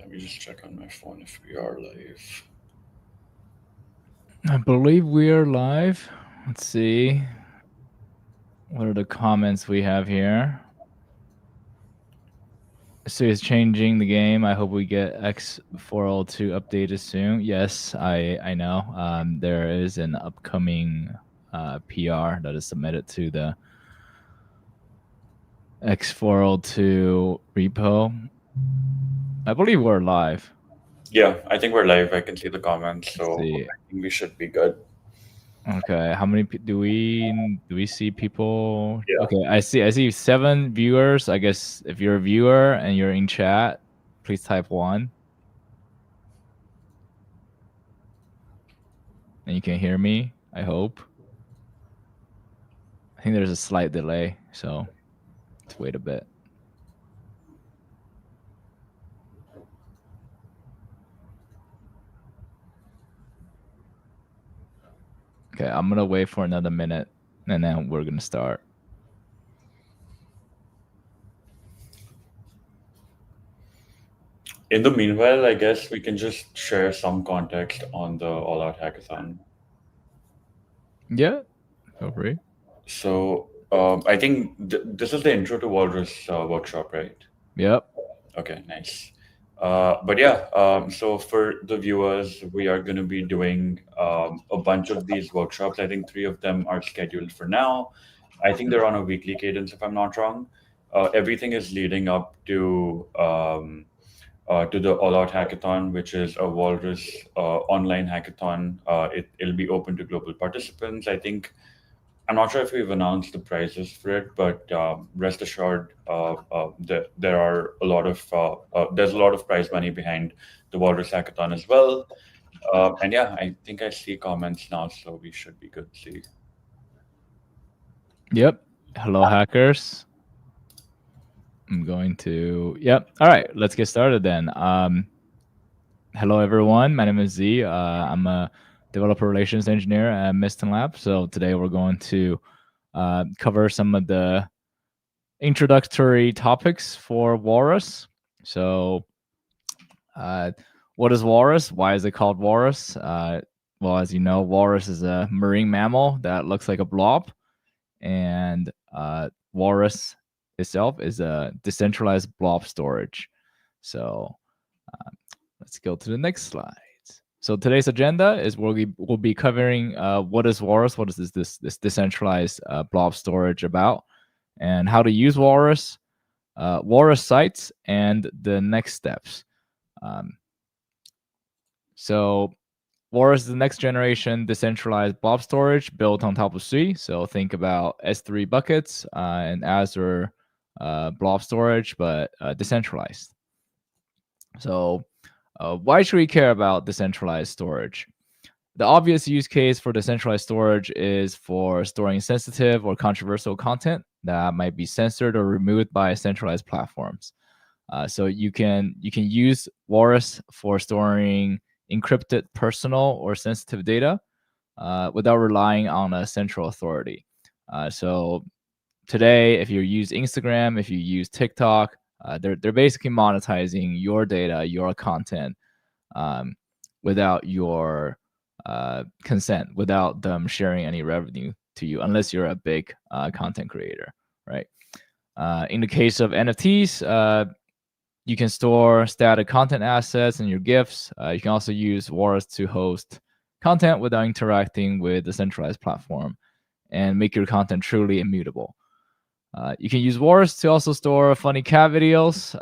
Let me just check on my phone if we are live. I believe we are live. Let's see. What are the comments we have here? So it's changing the game. I hope we get X402 updated soon. Yes, I know. There is an upcoming PR that is submitted to the X402 repo. I believe we're live. Yeah, I think we're live. I can see the comments, Let's so see. I think we should be good. Okay, how many do we see people? Yeah. Okay, I see 7 viewers. I guess if you're a viewer and you're in chat, please type 1 and you can hear me, I hope. I think there's a slight delay, so let's wait a bit. Okay, I'm gonna wait for another minute and then we're gonna start. In the meanwhile, I guess we can just share some context on the All Out Hackathon. Yeah, feel free. So I think this is the intro to Walrus workshop, right? Yep. Okay, nice. But yeah, so for the viewers, we are going to be doing a bunch of these workshops. I think 3 of them are scheduled for now. I think they're on a weekly cadence, if I'm not wrong. Everything is leading up to the All Out Hackathon, which is a Walrus online hackathon. It'll be open to global participants. I think I'm not sure if we've announced the prizes for it, but rest assured, there are a lot of there's a lot of prize money behind the Walrus Hackathon as well. And yeah, I think I see comments now, so we should be good to see. Yep. Hello, hackers. I'm going to. Yep. All right. Let's get started then. Hello, everyone. My name is Z. I'm a developer relations engineer at Miston Lab. So today we're going to cover some of the introductory topics for Walrus. So, what is Walrus? Why is it called Walrus? Well, as you know, Walrus is a marine mammal that looks like a blob, and Walrus itself is a decentralized blob storage. So, let's go to the next slide. So today's agenda is we'll be covering what is Walrus, what is this decentralized blob storage about, and how to use Walrus, Walrus sites, and the next steps. So Walrus is the next generation decentralized blob storage built on top of Sui. So think about S3 buckets and Azure blob storage, but decentralized. So why should we care about decentralized storage? The obvious use case for decentralized storage is for storing sensitive or controversial content that might be censored or removed by centralized platforms. So you can use Walrus for storing encrypted personal or sensitive data without relying on a central authority. So today, if you use Instagram, if you use TikTok, they're basically monetizing your data, your content, without your consent, without them sharing any revenue to you, unless you're a big content creator, right? In the case of NFTs, you can store static content assets and your GIFs. You can also use Walrus to host content without interacting with the centralized platform and make your content truly immutable. You can use Walrus to also store funny cat videos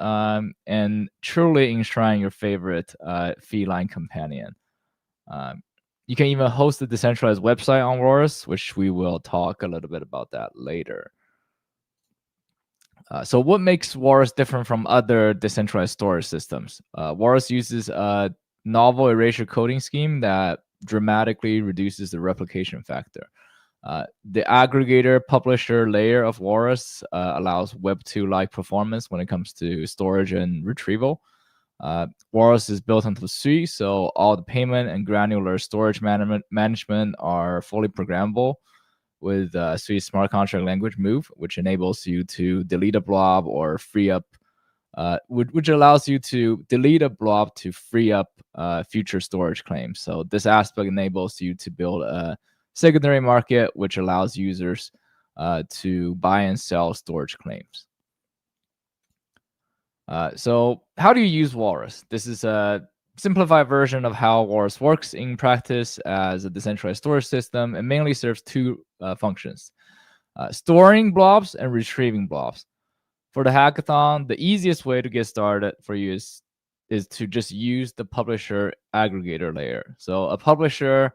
and truly enshrine your favorite feline companion. You can even host a decentralized website on Walrus, which we will talk a little bit about that later. So what makes Walrus different from other decentralized storage systems? Walrus uses a novel erasure coding scheme that dramatically reduces the replication factor. The aggregator publisher layer of Walrus allows Web 2-like performance when it comes to storage and retrieval. Walrus is built onto Sui, so all the payment and granular storage management are fully programmable with Sui's smart contract language Move, which enables you to delete a blob or free up which allows you to delete a blob to free up future storage claims. So this aspect enables you to build a secondary market, which allows users to buy and sell storage claims. So how do you use Walrus? This is a simplified version of how Walrus works in practice as a decentralized storage system. It mainly serves two functions: storing blobs and retrieving blobs. For the hackathon, the easiest way to get started for you is to just use the publisher aggregator layer. So a publisher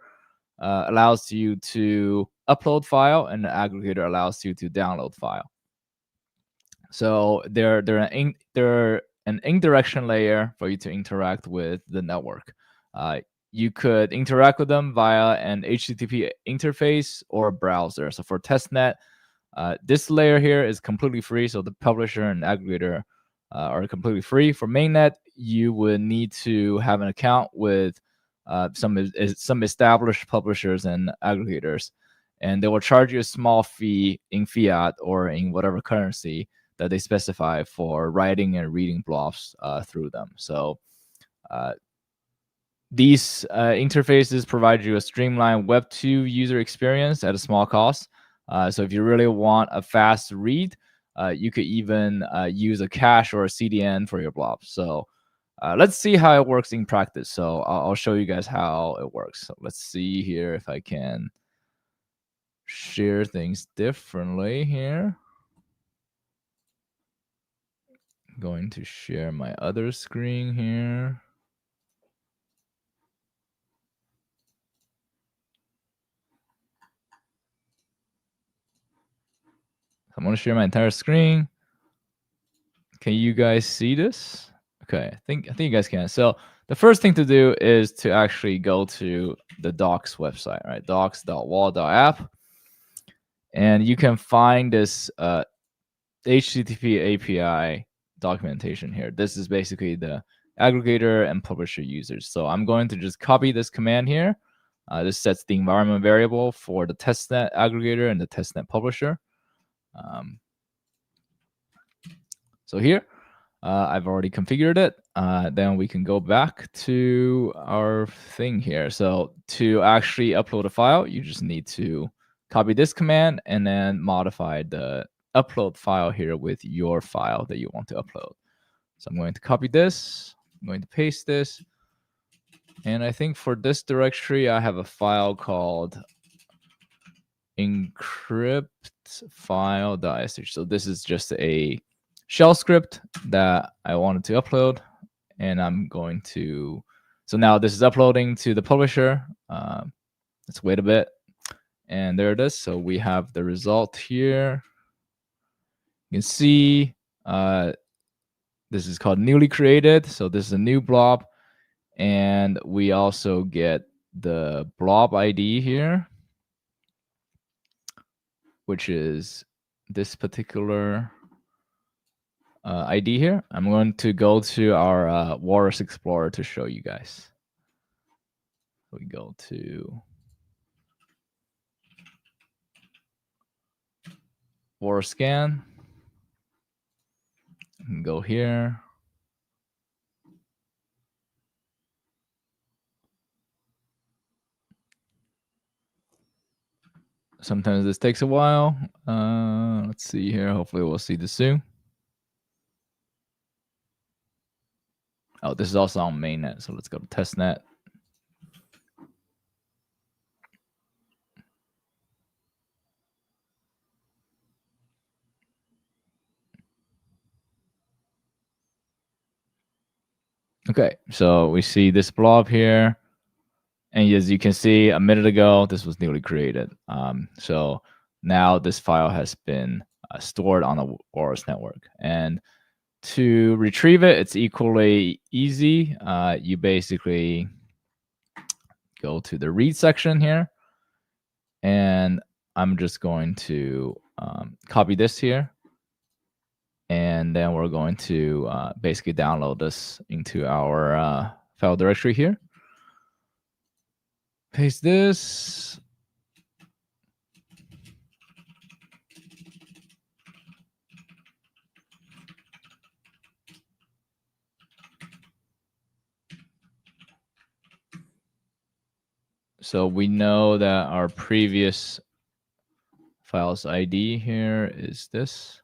allows you to upload file, and the aggregator allows you to download file. So they're an indirection layer for you to interact with the network. You could interact with them via an HTTP interface or a browser. So for testnet, this layer here is completely free. So the publisher and aggregator are completely free. For mainnet, you would need to have an account with some established publishers and aggregators, and they will charge you a small fee in fiat or in whatever currency that they specify for writing and reading blobs through them. So these interfaces provide you a streamlined Web 2 user experience at a small cost. So if you really want a fast read, you could even use a cache or a CDN for your blobs. So let's see how it works in practice. So I'll show you guys how it works. So let's see here if I can share things differently here. I'm going to share my other screen here. I'm going to share my entire screen. Can you guys see this? Okay, I think you guys can. So the first thing to do is to actually go to the docs website, right? docs.wall.app. And you can find this HTTP API documentation here. This is basically the aggregator and publisher users. So I'm going to just copy this command here. This sets the environment variable for the testnet aggregator and the testnet publisher. So here, I've already configured it. Then we can go back to our thing here. So to actually upload a file, you just need to copy this command and then modify the upload file here with your file that you want to upload. So I'm going to copy this. I'm going to paste this. And I think for this directory, I have a file called encrypt file.sh. So this is just a shell script that I wanted to upload, and I'm going to, so now this is uploading to the publisher. Let's wait a bit, and there it is. So we have the result here. You can see this is called newly created. So this is a new blob, and we also get the blob ID here, which is this particular ID here. I'm going to go to our Walrus Explorer to show you guys. We go to Walrus scan. And go here. Sometimes this takes a while. Let's see here. Hopefully we'll see this soon. Oh, this is also on mainnet. So let's go to testnet. Okay, so we see this blob here. And as you can see, a minute ago, this was newly created. So now this file has been stored on the Walrus network. And to retrieve it, it's equally easy. You basically go to the read section here. And I'm just going to copy this here. And then we're going to basically download this into our file directory here. Paste this. So we know that our previous file's ID here is this.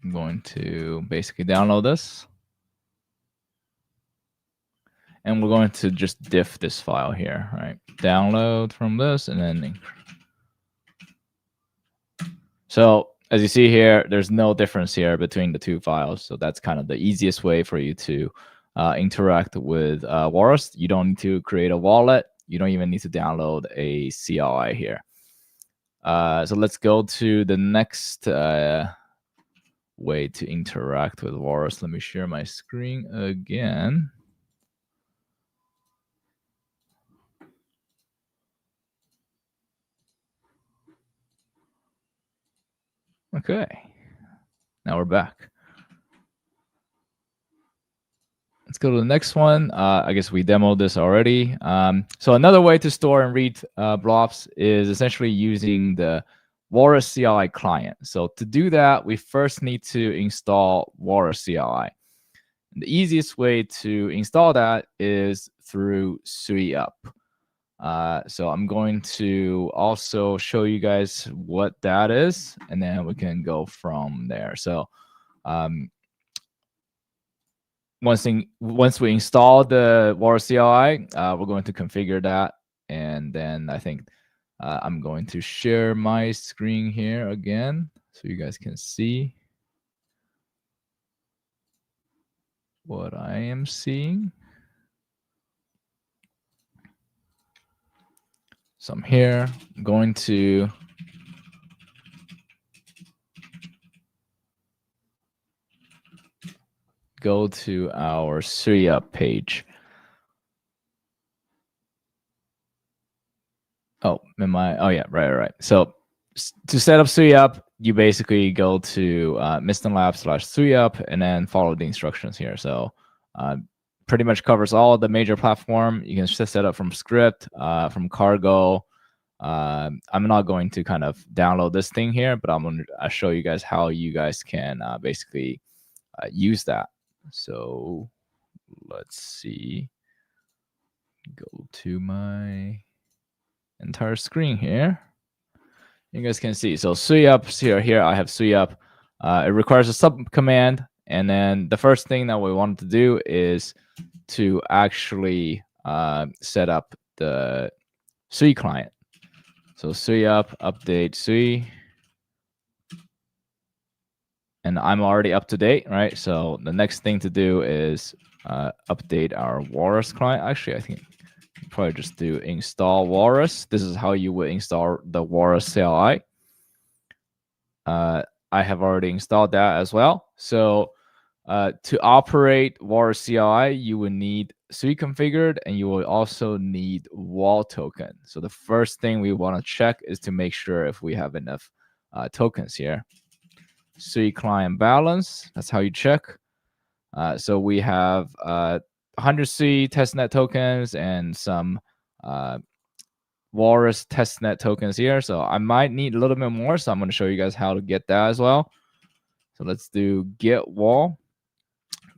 I'm going to basically download this. And we're going to just diff this file here, right? Download from this and then. So as you see here, there's no difference here between the two files. So that's kind of the easiest way for you to interact with Walrus. You don't need to create a wallet. You don't even need to download a CLI here. So let's go to the next way to interact with Walrus. Let me share my screen again. Okay, now we're back. Let's go to the next one. I guess we demoed this already. So another way to store and read blobs is essentially using the Walrus CLI client. So to do that, we first need to install Walrus CLI. And the easiest way to install that is through SUI-up. So I'm going to also show you guys what that is, and then we can go from there. So once we install the Walrus CLI, we're going to configure that, and then I think I'm going to share my screen here again so you guys can see what I am seeing. So I'm here. I'm going to go to our SUI-up page. Oh, yeah, right. So to set up SUI-up, you basically go to mistonlab/SUI-up and then follow the instructions here. So pretty much covers all the major platform. You can just set up from script, from cargo. I'm not going to kind of download this thing here, but I'm going to show you guys how you guys can basically use that. So let's see. Go to my entire screen here. You guys can see. So SUI-up here I have SUI-up. It requires a sub command, and then the first thing that we want to do is to actually set up the SUI client. So SUI-up update SUI. And I'm already up to date, right? So the next thing to do is update our Walrus client. Actually, I think you probably just do install Walrus. This is how you would install the Walrus CLI. I have already installed that as well. So to operate Walrus CLI, you will need SUI configured, and you will also need wall token. So the first thing we want to check is to make sure if we have enough tokens here. SUI client balance, that's how you check. So we have 100 SUI testnet tokens and some Walrus testnet tokens here. So I might need a little bit more, so I'm going to show you guys how to get that as well. So let's do get wall.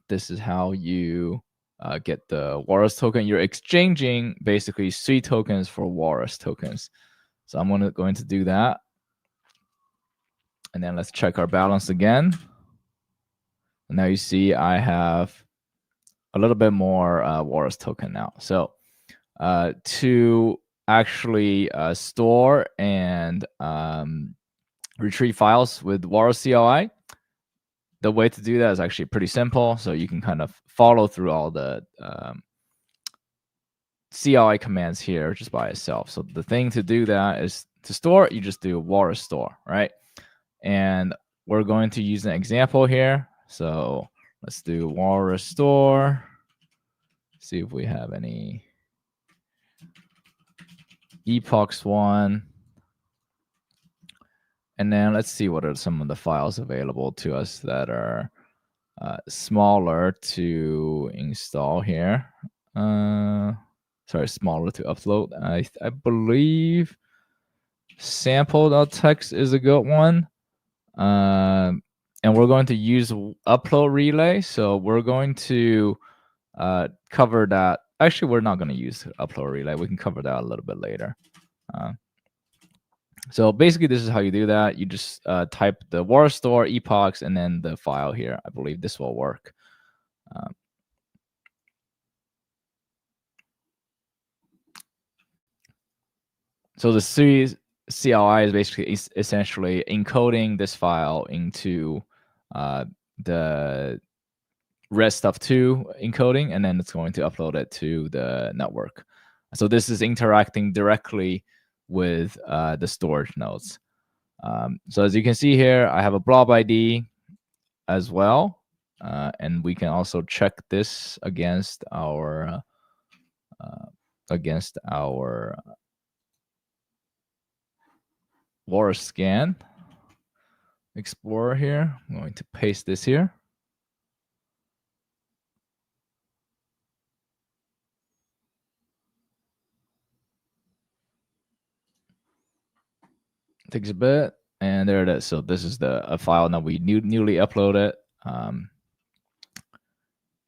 This is how you get the Walrus token. You're exchanging basically SUI tokens for Walrus tokens. So I'm going to do that. And then let's check our balance again. And now you see I have a little bit more Walrus token now. So to actually store and retrieve files with Walrus CLI, the way to do that is actually pretty simple. So you can kind of follow through all the CLI commands here just by itself. So the thing to do that is to store, you just do Walrus store, right? And we're going to use an example here. So let's do Walrus store. See if we have any epochs one. And then let's see what are some of the files available to us that are smaller to install here. Sorry, smaller to upload. I believe sample.txt is a good one. And we're going to use upload relay. So we're going to cover that actually, we're not going to use upload relay. We can cover that a little bit later. So basically, this is how you do that. You just type the Walrus store epochs and then the file here. I believe this will work. So the CLI is basically essentially encoding this file into the REST stuff 2 encoding, and then it's going to upload it to the network. So this is interacting directly with the storage nodes. So as you can see here, I have a blob ID as well, and we can also check this against our Walrus scan Explorer here. I'm going to paste this here. Takes a bit, and there it is. So this is a file that we newly uploaded.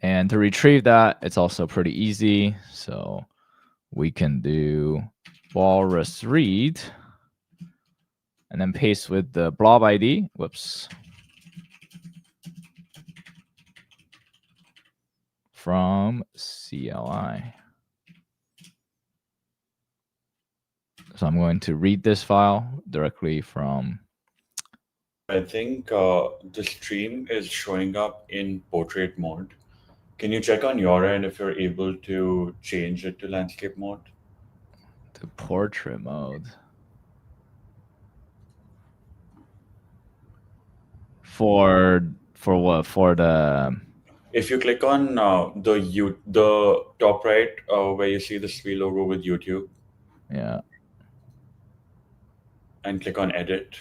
And to retrieve that, it's also pretty easy. So we can do walrus read and then paste with the blob ID. Whoops. From CLI. So I'm going to read this file directly from. I think the stream is showing up in portrait mode. Can you check on your end if you're able to change it to landscape mode? To portrait mode. For what? For the. If you click on the top right where you see the SWI logo with YouTube. Yeah. And click on edit.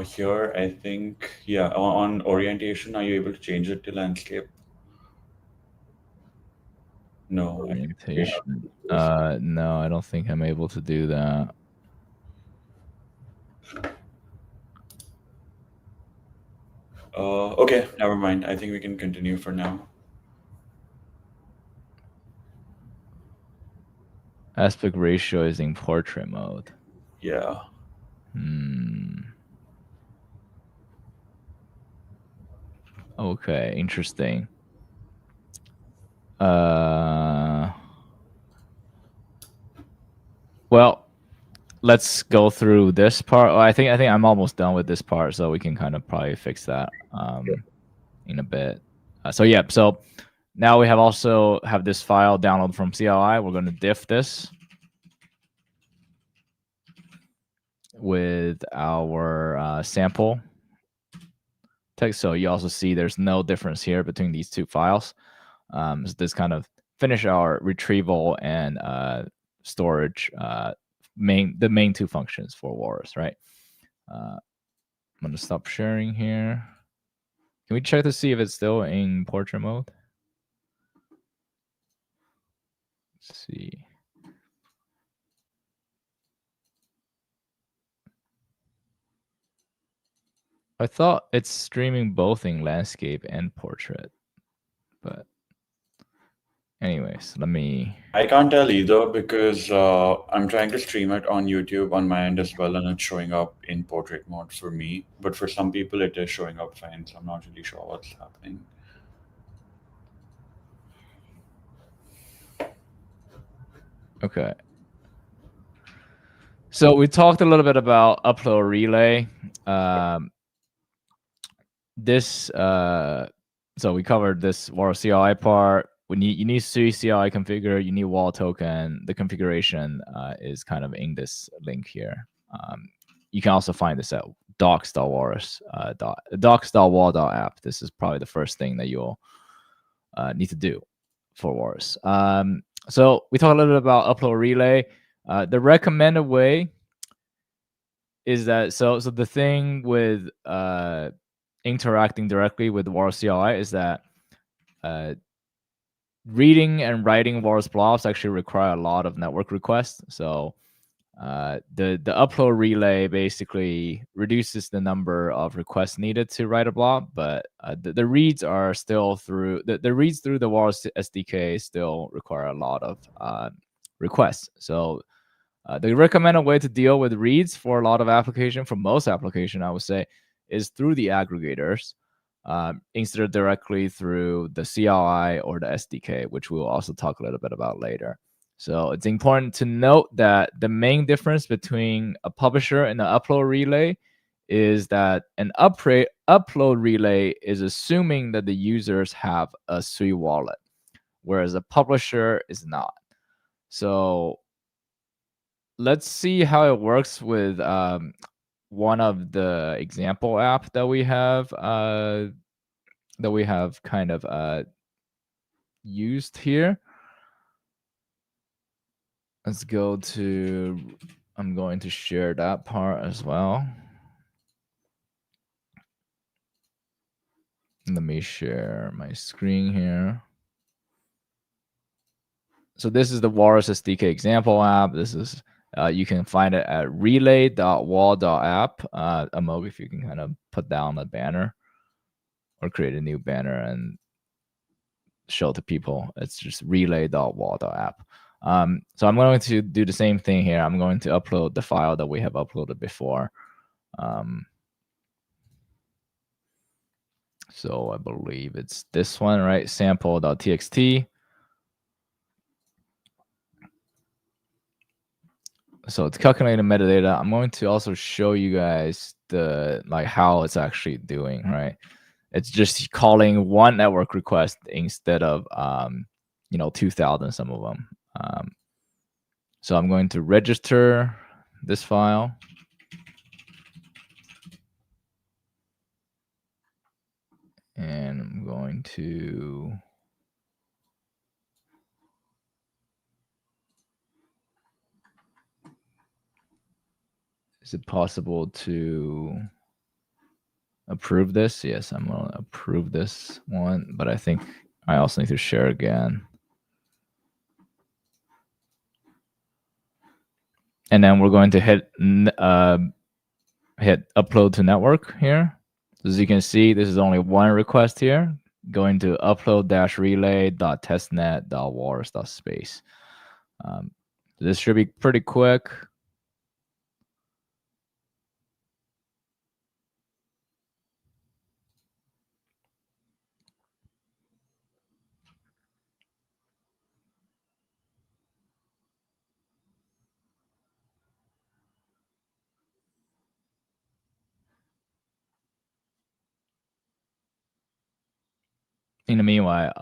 Here, I think, yeah, on orientation, are you able to change it to landscape? No. Orientation. No, I don't think I'm able to do that. Okay, never mind. I think we can continue for now. Aspect ratio is in portrait mode. Yeah. Okay, interesting. Well, let's go through this part. I think I'm almost done with this part, so we can kind of probably fix that in a bit. So now we have this file download from CLI. We're going to diff this with our sample text. So you also see there's no difference here between these two files. So this kind of finish our retrieval and storage the main two functions for Walrus, right? I'm going to stop sharing here. Can we check to see if it's still in portrait mode? Let's see. I thought it's streaming both in landscape and portrait, but anyways, I can't tell either because I'm trying to stream it on YouTube on my end as well, and it's showing up in portrait mode for me. But for some people, it is showing up fine, so I'm not really sure what's happening. Okay. So we talked a little bit about upload relay. So we covered this Walrus CLI part. You need SUI CLI configure. You need wall token. The configuration is kind of in this link here. You can also find this at docs.walrus docs.wall.app. This is probably the first thing that you'll need to do for Walrus. So we talked a little bit about upload relay. The recommended way is that so the thing with interacting directly with Walrus CLI is that reading and writing Walrus blobs actually require a lot of network requests. So The upload relay basically reduces the number of requests needed to write a blob, but the reads are still through the reads through the Walrus SDK still require a lot of requests. So the recommended way to deal with reads for a lot of application, for most application, I would say, is through the aggregators instead of directly through the CLI or the SDK, which we'll also talk a little bit about later. So it's important to note that the main difference between a publisher and an upload relay is that an upload relay is assuming that the users have a Sui wallet, whereas a publisher is not. So let's see how it works with one of the example app that we have kind of used here. Let's go to, I'm going to share that part as well. Let me share my screen here. So this is the Walrus SDK example app. This is, you can find it at relay.wall.app. Amog, if you can kind of put down the banner or create a new banner and show to people. It's just relay.wall.app. So I'm going to do the same thing here. I'm going to upload the file that we have uploaded before. So I believe it's this one, right? Sample.txt. So it's calculating metadata. I'm going to also show you guys the how it's actually doing, right? It's just calling one network request instead of 2,000 some of them. So I'm going to register this file. And I'm going to is it possible to approve this? Yes, I'm going to approve this one, but I think I also need to share again. And then we're going to hit upload to network here. So as you can see, this is only one request here, going to upload-relay.testnet.walrus.space. This should be pretty quick. In the meanwhile,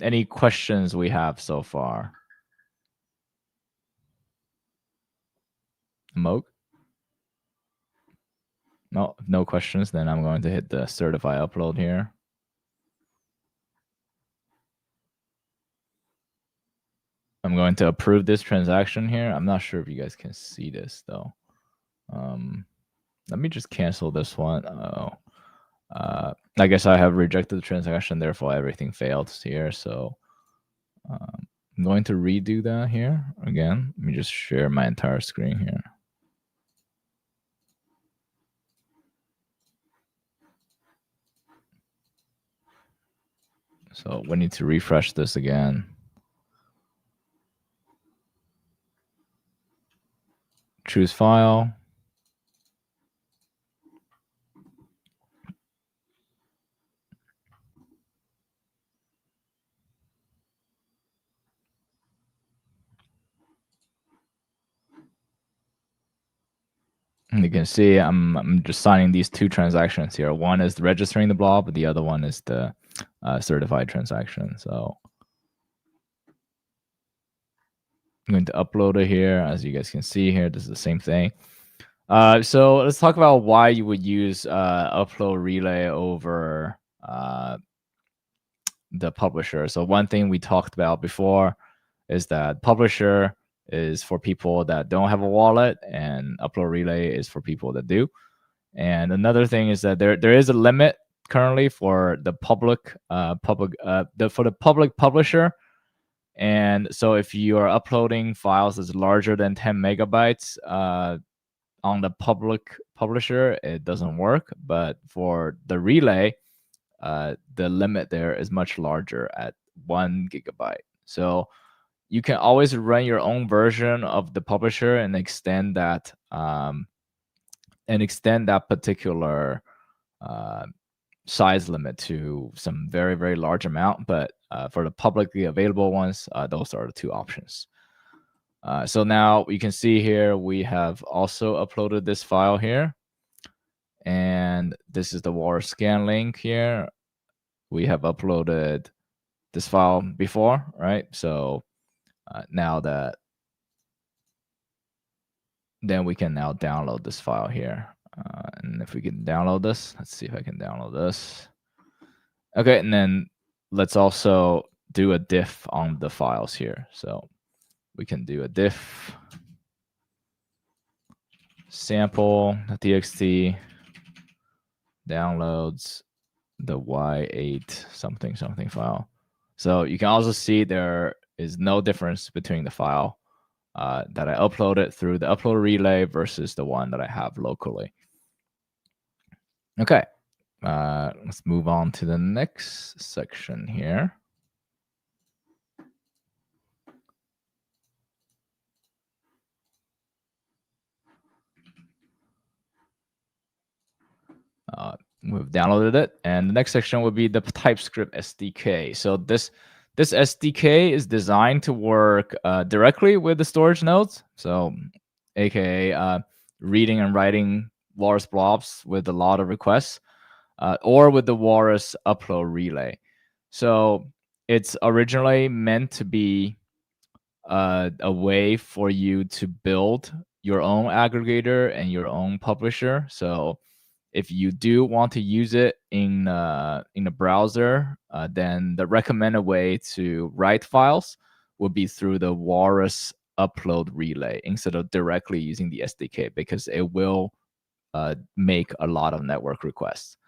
any questions we have so far? Moke? No questions. Then I'm going to hit the certify upload here. I'm going to approve this transaction here. I'm not sure if you guys can see this though. Let me just cancel this one. I guess I have rejected the transaction, therefore everything failed here. So I'm going to redo that here again. Let me just share my entire screen here. So we need to refresh this again. Choose file. And you can see I'm just signing these two transactions here. One is registering the blob, but the other one is the certified transaction. So I'm going to upload it here. As you guys can see here, this is the same thing. So let's talk about why you would use upload relay over the publisher. So one thing we talked about before is that publisher is for people that don't have a wallet, and upload relay is for people that do. And another thing is that there is a limit currently for the public publisher. And so if you are uploading files that's larger than 10 megabytes on the public publisher, it doesn't work. But for the relay, the limit there is much larger at 1 gigabyte. So you can always run your own version of the publisher and extend that particular size limit to some very, very large amount. But for the publicly available ones, those are the two options. So now you can see here, we have also uploaded this file here. And this is the Walrus scan link here. We have uploaded this file before, right? So now that, then we can now download this file here. And if we can download this, let's see if I can download this. Okay, and then let's also do a diff on the files here. So we can do a diff sample.txt downloads the y8 something something file. So you can also see there is no difference between the file that I uploaded through the upload relay versus the one that I have locally. Okay, let's move on to the next section here. We've downloaded it, and the next section would be the TypeScript SDK. So this SDK is designed to work directly with the storage nodes, so aka reading and writing Walrus blobs with a lot of requests, or with the Walrus upload relay. So it's originally meant to be a way for you to build your own aggregator and your own publisher. So if you do want to use it in a browser, then the recommended way to write files would be through the Walrus upload relay instead of directly using the SDK, because it will make a lot of network requests.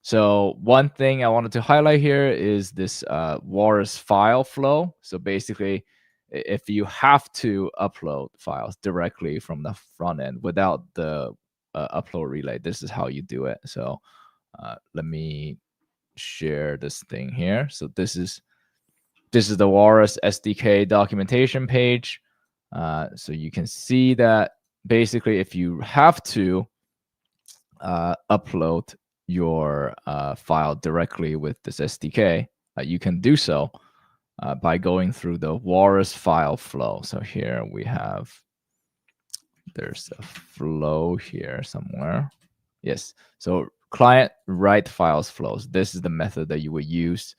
So one thing I wanted to highlight here is this Walrus file flow. So basically, if you have to upload files directly from the front end without the upload relay, this is how you do it. So let me share this thing here. So this is the Walrus SDK documentation page. So you can see that basically if you have to upload your file directly with this SDK, you can do so by going through the Walrus file flow. So here we have, there's a flow here somewhere. Yes. So client write files flows. This is the method that you would use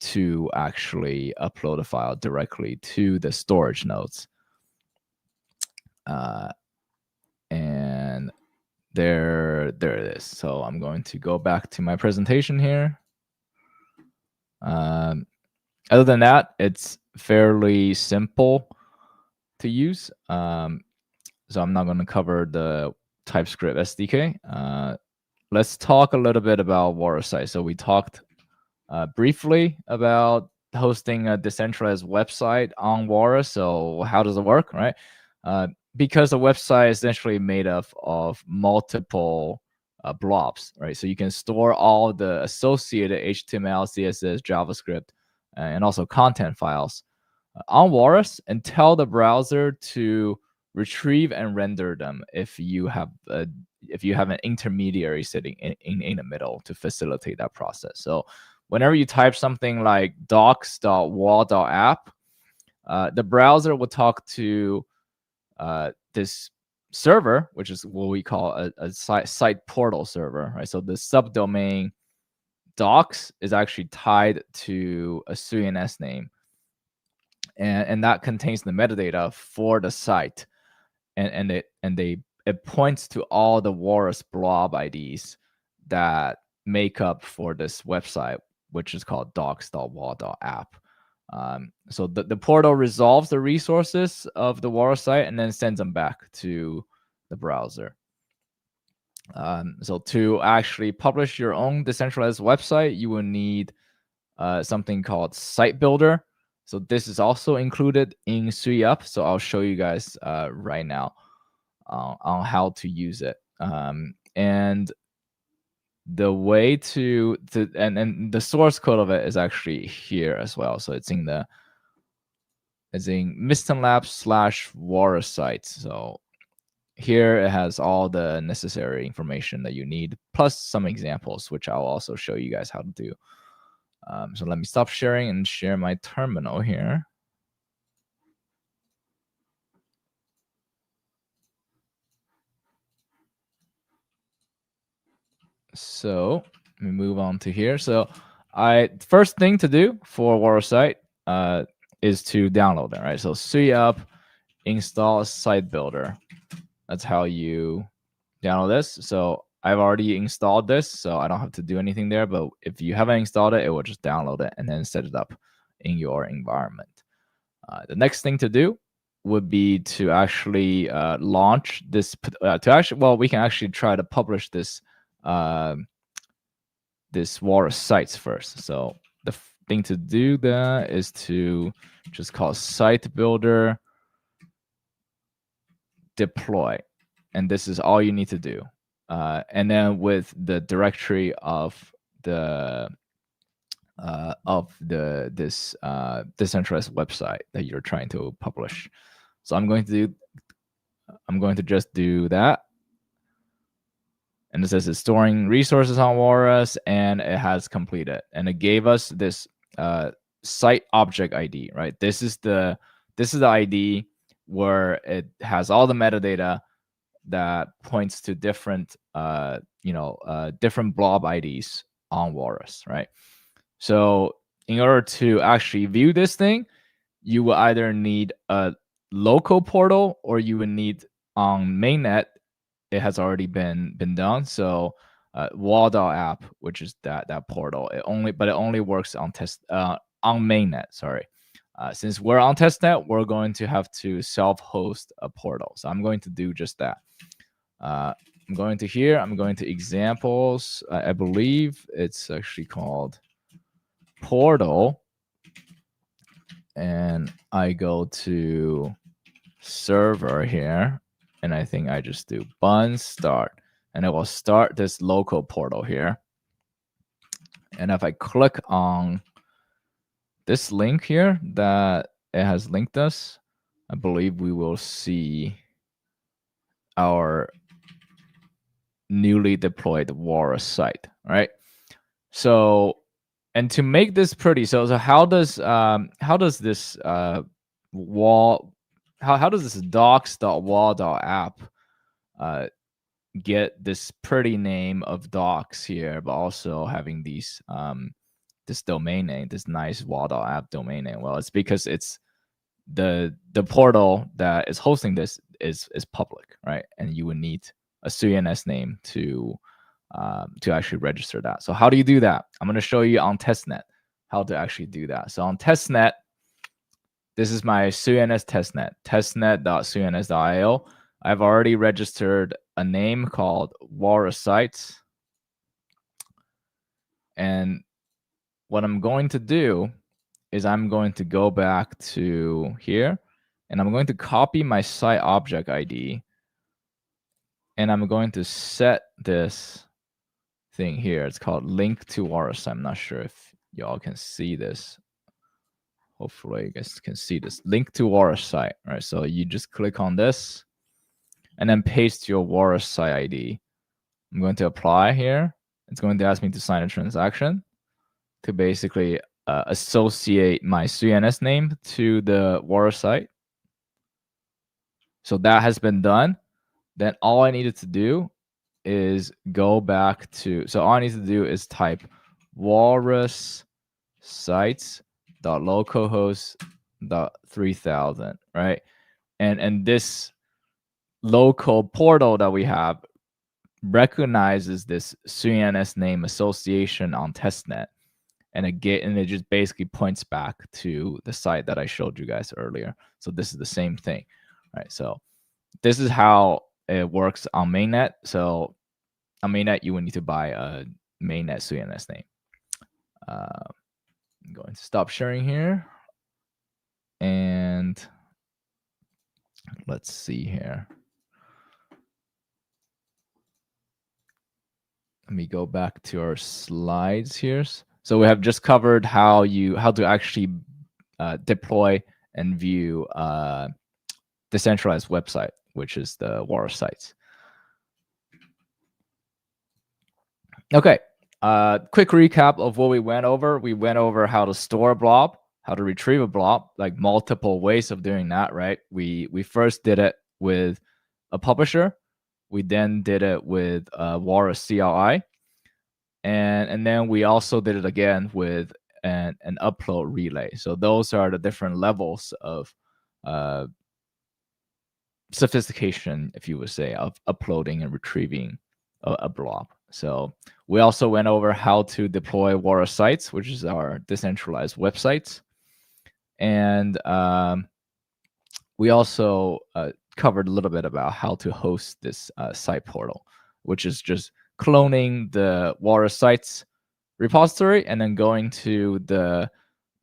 to actually upload a file directly to the storage nodes. And there it is. So I'm going to go back to my presentation here. Other than that, it's fairly simple to use. So I'm not going to cover the TypeScript SDK. Let's talk a little bit about Walrus site. So we talked briefly about hosting a decentralized website on Walrus. So how does it work, right? Because the website is essentially made of multiple blobs, right? So you can store all the associated HTML, CSS, JavaScript, and also content files on Walrus, and tell the browser to retrieve and render them if you have an intermediary sitting in the middle to facilitate that process. So whenever you type something like docs.wall.app, the browser will talk to this server, which is what we call a site portal server, right? So the subdomain docs is actually tied to a CNS name, and that contains the metadata for the site, and it points to all the Walrus blob IDs that make up for this website, which is called docs.wall.app. So the portal resolves the resources of the Walrus site and then sends them back to the browser. So to actually publish your own decentralized website, you will need something called Site Builder. So this is also included in SUI-UP. So I'll show you guys right now on how to use it. And the way to and the source code of it is actually here as well. So it's in Miston Labs / Walrus site. So here it has all the necessary information that you need, plus some examples, which I'll also show you guys how to do. So let me stop sharing and share my terminal here. So let me move on to here. So first thing to do for Walrus site is to download it, right? So SUI-UP, install site builder. That's how you download this. So I've already installed this, so I don't have to do anything there. But if you haven't installed it, it will just download it and then set it up in your environment. The next thing to do would be to actually launch this. We can actually try to publish this this Walrus sites first. So the thing to do there is to just call site builder deploy, and this is all you need to do. And then with the directory of this decentralized website that you're trying to publish. So I'm going to just do that. And it says it's storing resources on Walrus, and it has completed. And it gave us this site object ID, right? This is the ID where it has all the metadata that points to different different blob IDs on Walrus, right? So in order to actually view this thing, you will either need a local portal or you would need on mainnet. It has already been done. So wall.app, which is that portal, it only works on on mainnet. Sorry. Since we're on testnet, we're going to have to self-host a portal. So I'm going to do just that. I'm going to here. I'm going to examples. I believe it's actually called portal. And I go to server here. And I think I just do bun start. And it will start this local portal here. And if I click on this link here that it has linked us, I believe we will see our newly deployed Walrus site, right? So, and to make this pretty, so how does this wall, how does this docs.wall.app get this pretty name of docs here, but also having these this domain name, this nice wall.app domain name? Well, it's because it's the portal that is hosting this is public, right? And you would need a CNS name to actually register that. So how do you do that? I'm going to show you on testnet how to actually do that. So on testnet, this is my CNS testnet, testnet.cuns.io. I've already registered a name called Walrus Sites. And what I'm going to do is I'm going to go back to here, and I'm going to copy my site object ID, and I'm going to set this thing here. It's called link to Walrus. I'm not sure if y'all can see this. Hopefully you guys can see this. Link to Walrus site, right? So you just click on this and then paste your Walrus site ID. I'm going to apply here. It's going to ask me to sign a transaction to basically associate my CNS name to the Walrus site. So that has been done. Then all I needed to do is go back to, so all I need to do is type walrus sites.localhost.3000, right? And this local portal that we have recognizes this CNS name association on testnet, and it just basically points back to the site that I showed you guys earlier. So this is the same thing, right? So this is how it works on mainnet. So on mainnet, you would need to buy a mainnet CNS name. I'm going to stop sharing here. And let's see here. Let me go back to our slides here. So we have just covered how to actually deploy and view decentralized website, which is the Walrus sites. Okay, quick recap of what we went over. We went over how to store a blob, how to retrieve a blob, like multiple ways of doing that, right? We first did it with a publisher. We then did it with Walrus CLI. And then we also did it again with an upload relay. So those are the different levels of sophistication, if you would say, of uploading and retrieving a blob. So we also went over how to deploy Walrus sites, which is our decentralized websites. And we also covered a little bit about how to host this site portal, which is just cloning the Walrus sites repository and then going to the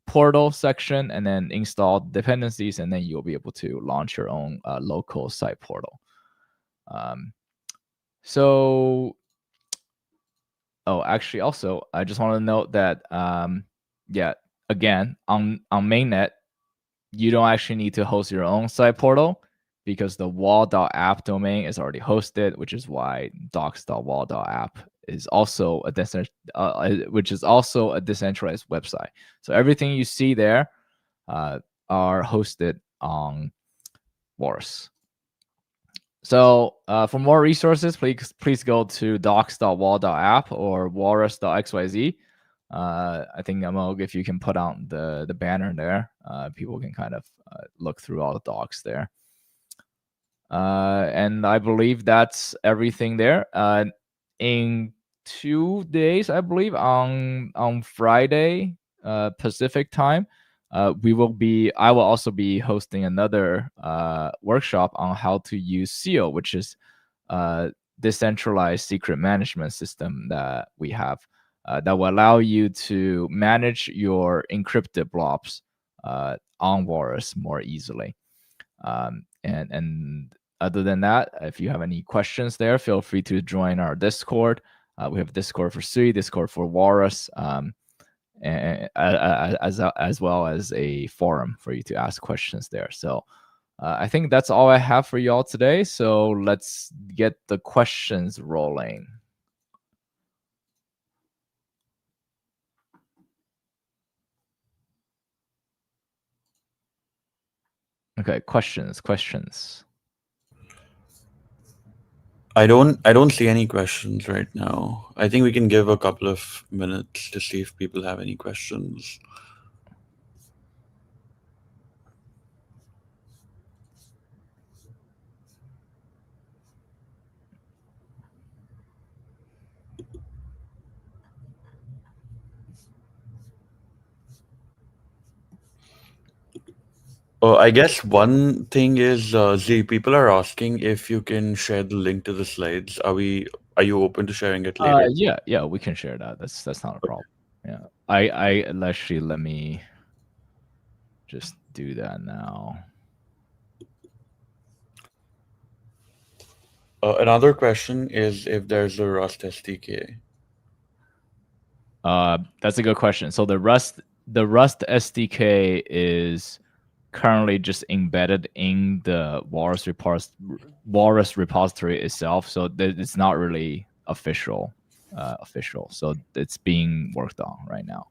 portal section and then install dependencies, and then you'll be able to launch your own local site portal. So, actually, also, I just want to note that, yeah, again, on mainnet, you don't actually need to host your own site portal because the wall.app domain is already hosted, which is why docs.wall.app is also which is also a decentralized website. So everything you see there are hosted on Walrus. So for more resources, please go to docs.wall.app or walrus.xyz. I think Amog, if you can put out the banner there, people can kind of look through all the docs there. And I believe that's everything there. In 2 days, I believe on Friday Pacific time, I will also be hosting another workshop on how to use Seal, which is decentralized secret management system that we have that will allow you to manage your encrypted blobs on Walrus more easily. And other than that, if you have any questions there, feel free to join our Discord. We have Discord for Sui, Discord for Walrus, and as well as a forum for you to ask questions there. So I think that's all I have for y'all today. So let's get the questions rolling. Okay, questions. I don't see any questions right now. I think we can give a couple of minutes to see if people have any questions. I guess one thing is, Z, people are asking if you can share the link to the slides. Are you open to sharing it later? Yeah, we can share that. That's not a problem. Yeah, I actually let me just do that now. Another question is if there's a Rust SDK. That's a good question. So the Rust SDK is currently just embedded in the Walrus repository itself. So it's not really official. So it's being worked on right now.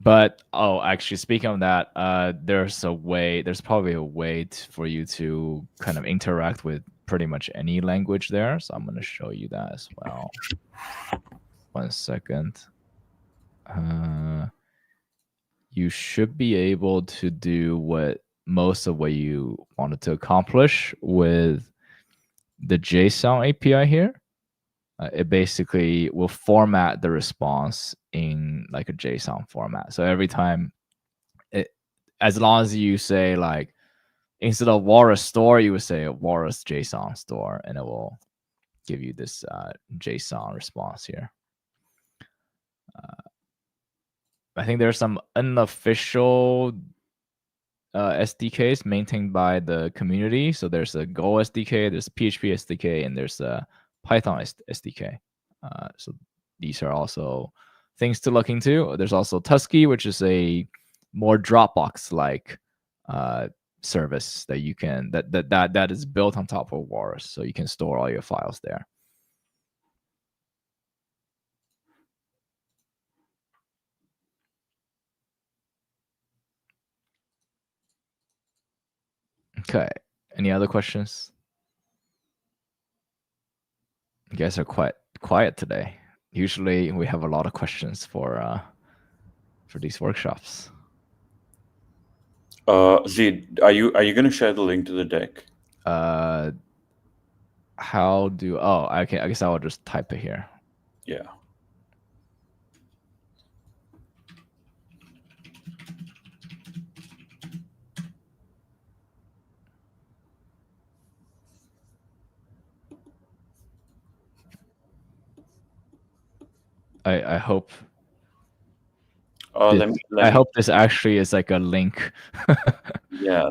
But actually, speaking of that, there's probably a way for you to kind of interact with pretty much any language there. So I'm going to show you that as well. 1 second. You should be able to do most of what you wanted to accomplish with the JSON API here. It basically will format the response in like a JSON format. So every time, as long as you say like, instead of Walrus store, you would say a Walrus JSON store, and it will give you this JSON response here. I think there's some unofficial SDKs maintained by the community. So there's a Go SDK, there's a PHP SDK, and there's a Python SDK. So these are also things to look into. There's also Tusky, which is a more Dropbox-like service that you can that is built on top of Walrus, so you can store all your files there. Okay. Any other questions? You guys are quite quiet today. Usually we have a lot of questions for these workshops. Z, are you going to share the link to the deck? How do? Oh, okay. I guess I will just type it here. Yeah. I hope. Let I me. hope this actually is like a link. Yeah,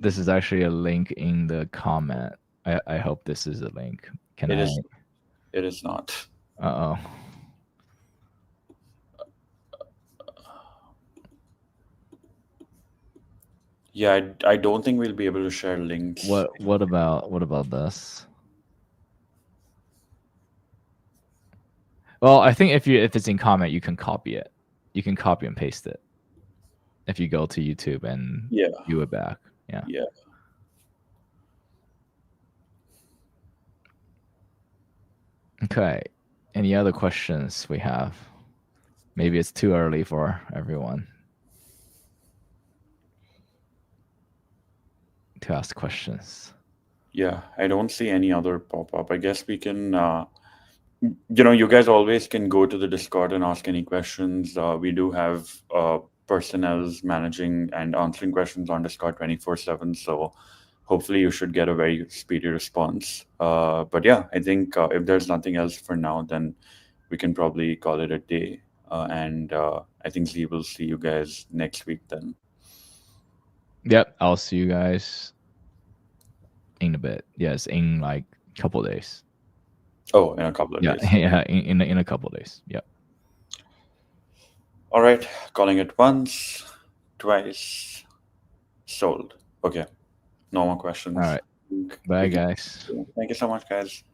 This is actually a link in the comment. I hope this is a link. Can it I? is. It is not. Uh oh. Yeah, I don't think we'll be able to share links. What about this? Well, I think if it's in comment, you can copy it. You can copy and paste it. If you go to YouTube and view it back. Yeah. Yeah. Okay. Any other questions we have? Maybe it's too early for everyone to ask questions. Yeah, I don't see any other pop-up. I guess we can, you guys always can go to the Discord and ask any questions. We do have personnels managing and answering questions on Discord 24/7. So hopefully you should get a very speedy response. But yeah, I think if there's nothing else for now, then we can probably call it a day. And I think Z will see you guys next week then. Yep, I'll see you guys in a bit. Yes, in like a couple of days. Oh, in a couple of days. Yeah, in a couple of days. Yep. All right, calling it once, twice, sold. Okay, no more questions. All right. Bye, guys. Thank you so much, guys.